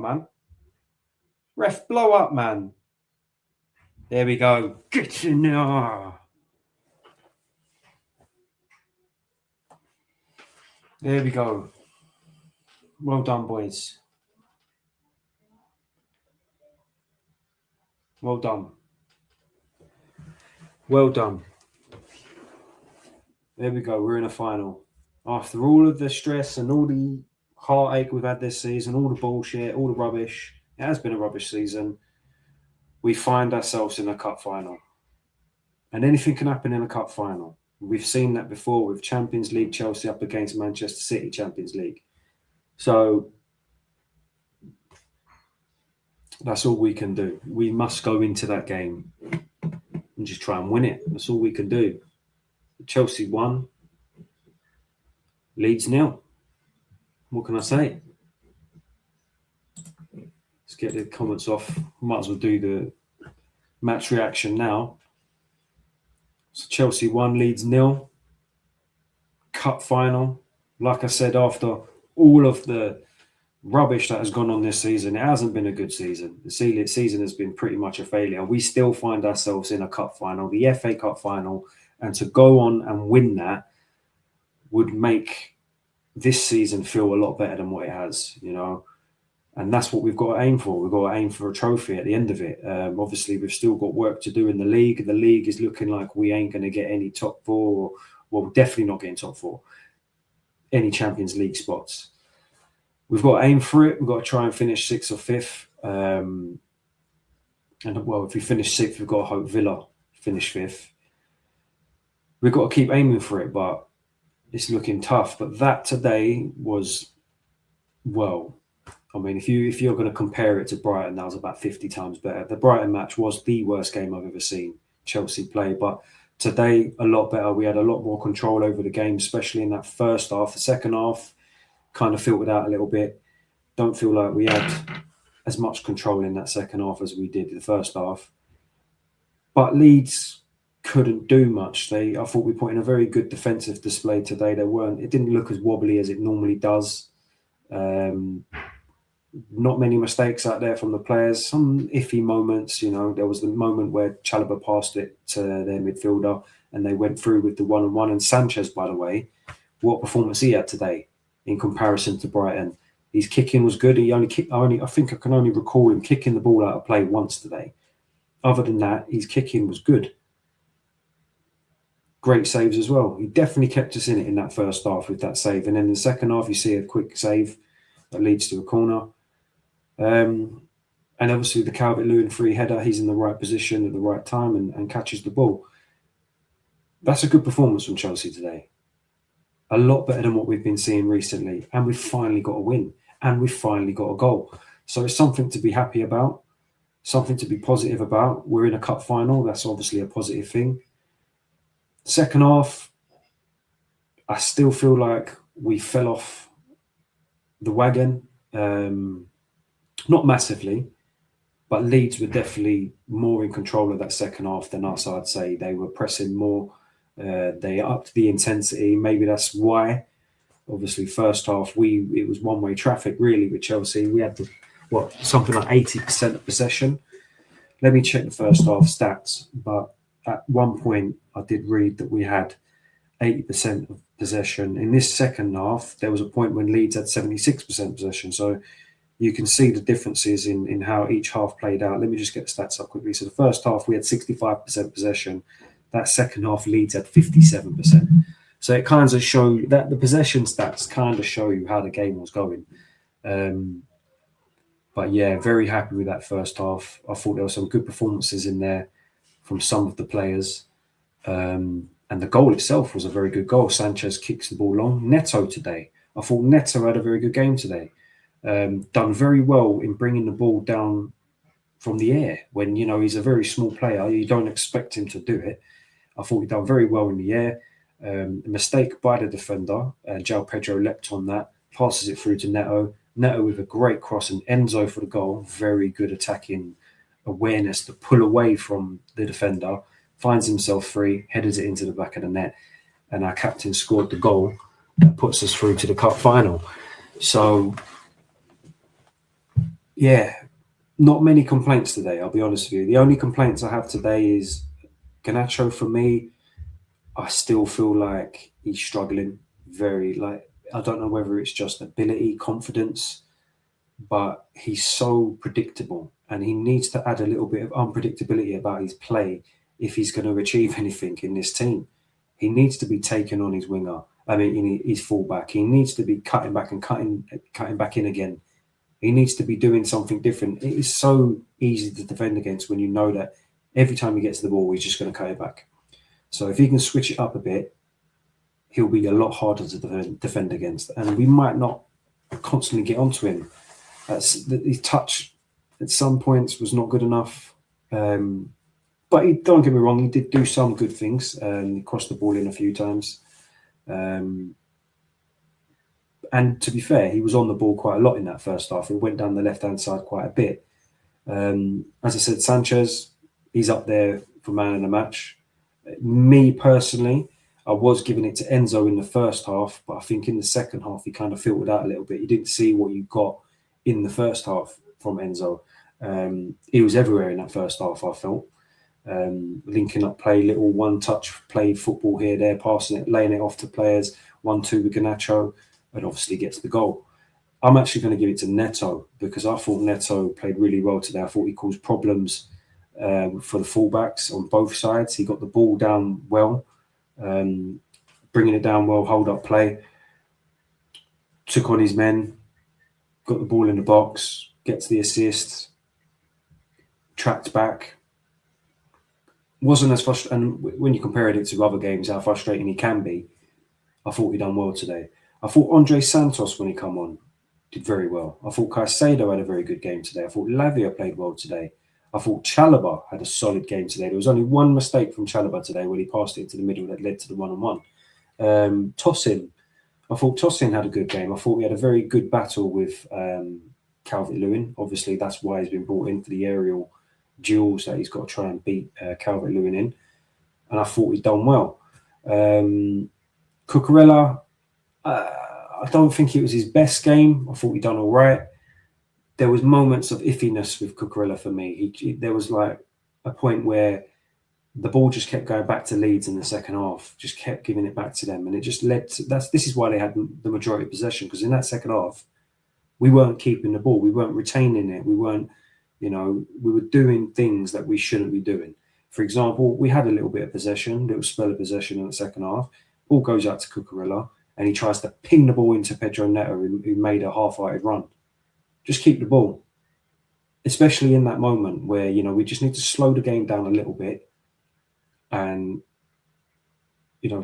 man. Ref, blow up, man. There we go. Get in there. There we go. Well done, boys. Well done. Well done. There we go. We're in a final. After all of the stress and all the heartache we've had this season, all the bullshit, all the rubbish, it has been a rubbish season. We find ourselves in a cup final. And anything can happen in a cup final. We've seen that before with Champions League Chelsea up against Manchester City Champions League. So that's all we can do. We must go into that game and just try and win it. That's all we can do. Chelsea won. Leeds 0. What can I say? Let's get the comments off. Might as well do the match reaction now. So Chelsea 1, Leeds 0. Cup final. Like I said, after all of the rubbish that has gone on this season, it hasn't been a good season. The season has been pretty much a failure. We still find ourselves in a cup final, the FA Cup final, and to go on and win that would make this season feel a lot better than what it has, you know. And that's what we've got to aim for. We've got to aim for a trophy at the end of it. Obviously, we've still got work to do in the league. The league is looking like we ain't going to get any top four, or, well, definitely not getting top four, any Champions League spots. We've got to aim for it. We've got to try and finish 6th or 5th. And, well, if we finish 6th, we've got to hope Villa finish 5th. We've got to keep aiming for it, but it's looking tough. But that today was, well, I mean, if you're going to compare it to Brighton, that was about 50 times better. The Brighton match was the worst game I've ever seen Chelsea play. But today, a lot better. We had a lot more control over the game, especially in that first half. The second half kind of filtered out a little bit. Don't feel like we had as much control in that second half as we did in the first half. But Leeds couldn't do much. I thought we put in a very good defensive display today. It didn't look as wobbly as it normally does. Not many mistakes out there from the players. Some iffy moments, you know. There was the moment where Chalobah passed it to their midfielder and they went through with the 1-on-1. And Sanchez, by the way, what performance he had today in comparison to Brighton. His kicking was good. I think I can only recall him kicking the ball out of play once today. Other than that, his kicking was good. Great saves as well. He definitely kept us in it in that first half with that save. And then in the second half, you see a quick save that leads to a corner. And obviously the Calvert Lewin free header, he's in the right position at the right time and catches the ball. That's a good performance from Chelsea today. A lot better than what we've been seeing recently. And we've finally got a win. And we've finally got a goal. So it's something to be happy about. Something to be positive about. We're in a cup final. That's obviously a positive thing. Second half, I still feel like we fell off the wagon. Not massively, but Leeds were definitely more in control of that second half than us, I'd say. They were pressing more. They upped the intensity. Maybe that's why. Obviously, first half, it was one-way traffic, really, with Chelsea. We had something like 80% of possession. Let me check the first half stats, but at one point, I did read that we had 80% of possession. In this second half, there was a point when Leeds had 76% possession. So you can see the differences in how each half played out. Let me just get the stats up quickly. So the first half, we had 65% possession. That second half, Leeds had 57%. So it kind of shows that the possession stats kind of show you how the game was going. But yeah, very happy with that first half. I thought there were some good performances in there from some of the players. And the goal itself was a very good goal. Sanchez kicks the ball long. Neto today. I thought Neto had a very good game today. Done very well in bringing the ball down from the air when, you know, he's a very small player. You don't expect him to do it. I thought he done very well in the air. A mistake by the defender. João Pedro leapt on that, passes it through to Neto. Neto with a great cross and Enzo for the goal. Very good attacking awareness to pull away from the defender. Finds himself free, headers it into the back of the net. And our captain scored the goal that puts us through to the cup final. So, Yeah, not many complaints today, I'll be honest with you. The only complaints I have today is Garnacho. For me, I still feel like he's struggling very, like, I don't know whether it's just ability, confidence, but he's so predictable and he needs to add a little bit of unpredictability about his play if he's going to achieve anything in this team. He needs to be taken on his winger. I mean, his fullback. He needs to be cutting back and cutting back in again. He needs to be doing something different. It is so easy to defend against when you know that every time he gets the ball, he's just going to cut it back. So if he can switch it up a bit, he'll be a lot harder to defend against. And we might not constantly get onto him. His touch at some points was not good enough. But don't get me wrong, he did do some good things. He crossed the ball in a few times. And to be fair, he was on the ball quite a lot in that first half. It went down the left-hand side quite a bit. As I said, Sanchez, he's up there for man of the match. Me personally, I was giving it to Enzo in the first half, but I think in the second half, he kind of filtered out a little bit. You didn't see what you got in the first half from Enzo. He was everywhere in that first half, I felt. Linking up play, little one-touch play football here, there, passing it, laying it off to players, 1-2 with Garnacho, and obviously gets the goal. I'm actually going to give it to Neto because I thought Neto played really well today. I thought he caused problems for the fullbacks on both sides. He got the ball down well, bringing it down well, hold up play, took on his men, got the ball in the box, gets the assist, tracked back. Wasn't as frustrating. And when you compare it to other games, how frustrating he can be, I thought he done well today. I thought Andre Santos, when he come on, did very well. I thought Caicedo had a very good game today. I thought Lavia played well today. I thought Chalobah had a solid game today. There was only one mistake from Chalobah today when he passed it into the middle that led to the one-on-one. Tosin, I thought Tosin had a good game. I thought he had a very good battle with Calvert Lewin. Obviously, that's why he's been brought in for the aerial duels that he's got to try and beat Calvert Lewin in. And I thought he'd done well. Cucurella, I don't think it was his best game. I thought he'd done all right. There was moments of iffiness with Cucurella for me. There was like a point where the ball just kept going back to Leeds in the second half, just kept giving it back to them. And it just led to, this is why they had the majority of possession, because in that second half, we weren't keeping the ball. We weren't retaining it. We weren't, we were doing things that we shouldn't be doing. For example, we had a little bit of possession, little spell of possession in the second half. Ball goes out to Cucurella, and he tries to ping the ball into Pedro Neto, who made a half-hearted run. Just keep the ball, especially in that moment where, we just need to slow the game down a little bit and,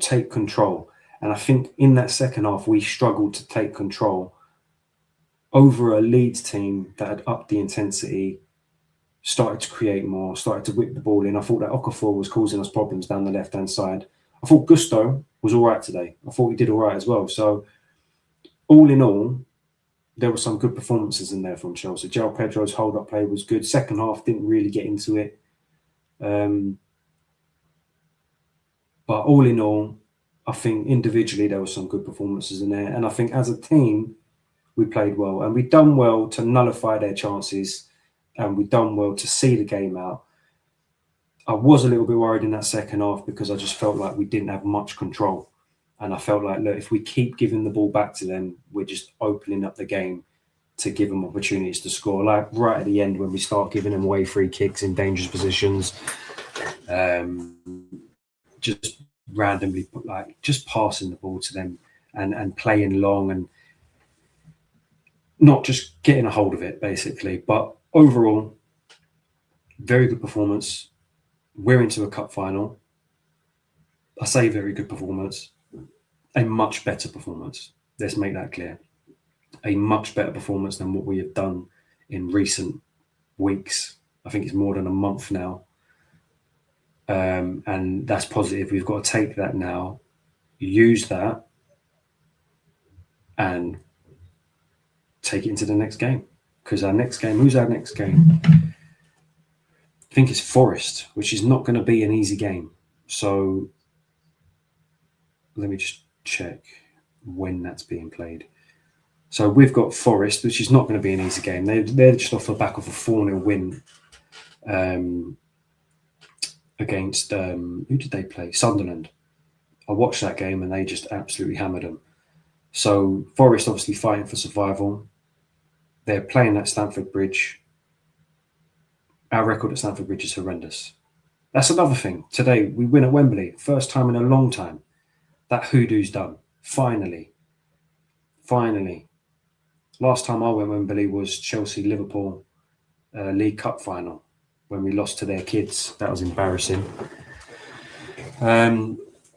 take control. And I think in that second half, we struggled to take control over a Leeds team that had upped the intensity, started to create more, started to whip the ball in. I thought that Okafor was causing us problems down the left-hand side. I thought Gusto was all right today. I thought he did all right as well. So all in all, there were some good performances in there from Chelsea. João Pedro's hold-up play was good. Second half, didn't really get into it. But all in all, I think individually there were some good performances in there. And I think as a team, we played well. And we've done well to nullify their chances. And we've done well to see the game out. I was a little bit worried in that second half because I just felt like we didn't have much control. And I felt like, look, if we keep giving the ball back to them, we're just opening up the game to give them opportunities to score. Like right at the end when we start giving them away free kicks in dangerous positions, just randomly, just passing the ball to them and playing long and not just getting a hold of it, basically. But overall, very good performance. We're into a cup final. I say very good performance. A much better performance. Let's make that clear. A much better performance than what we have done in recent weeks. I think it's more than a month now. And that's positive. We've got to take that now, use that, and take it into the next game. Because our next game, who's our next game? I think it's Forest, which is not going to be an easy game. So let me just check when that's being played. So we've got Forest, which is not going to be an easy game. They're just off the back of a 4-0 win against, who did they play? Sunderland. I watched that game and they just absolutely hammered them. So Forest obviously fighting for survival. They're playing at Stamford Bridge. Our record at Stamford Bridge is horrendous. That's another thing. Today, we win at Wembley. First time in a long time. That hoodoo's done. Finally. Last time I went Wembley was Chelsea-Liverpool League Cup final when we lost to their kids. That was embarrassing.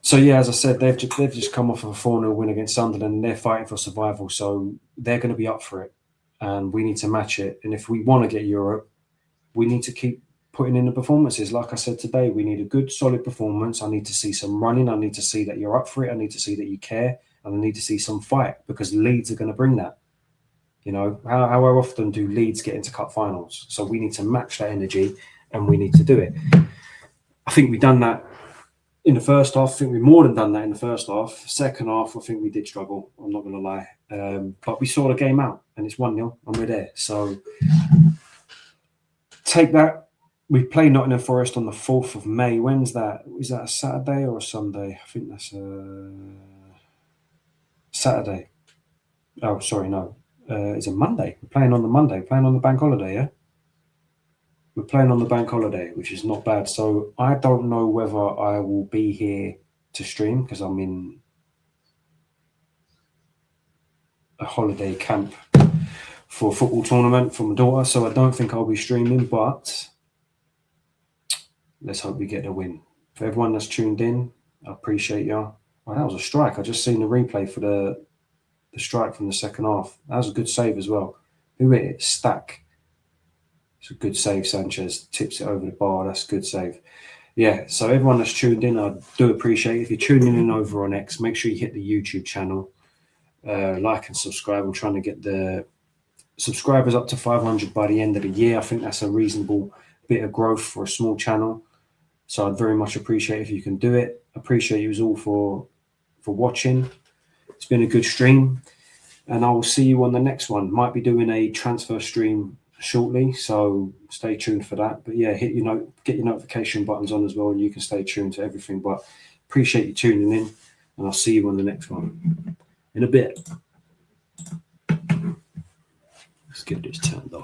So, yeah, as I said, they've just come off of a 4-0 win against Sunderland and they're fighting for survival. So they're going to be up for it. And we need to match it. And if we want to get Europe, we need to keep putting in the performances. Like I said today, we need a good, solid performance. I need to see some running. I need to see that you're up for it. I need to see that you care. And I need to see some fight because Leeds are going to bring that. You know, how often do Leeds get into cup finals? So we need to match that energy and we need to do it. I think we've done that in the first half. I think we've more than done that in the first half. Second half, I think we did struggle. I'm not going to lie. But we saw the game out and it's 1-0 and we're there. So take that. We play Nottingham Forest on the 4th of May. When's that? Is that a Saturday or a Sunday? I think that's a Saturday. Oh, sorry, no. It's a Monday. We're playing on the Monday. We're playing on the bank holiday, yeah? We're playing on the bank holiday, which is not bad. So I don't know whether I will be here to stream because I'm in a holiday camp for a football tournament for my daughter. So I don't think I'll be streaming, but let's hope we get the win. For everyone that's tuned in, I appreciate you. Well, that was a strike. I just seen the replay for the strike from the second half. That was a good save as well. Who hit it? Stack. It's a good save. Sanchez tips it over the bar. That's a good save. Yeah, so everyone that's tuned in, I do appreciate it. If you're tuning in over on X, make sure you hit the YouTube channel. Like and subscribe. I'm trying to get the subscribers up to 500 by the end of the year. I think that's a reasonable bit of growth for a small channel. So I'd very much appreciate if you can do it. Appreciate you all for watching. It's been a good stream. And I will see you on the next one. Might be doing a transfer stream shortly, so stay tuned for that. But yeah, get your notification buttons on as well, and you can stay tuned to everything. But appreciate you tuning in, and I'll see you on the next one in a bit. Let's get this turned off.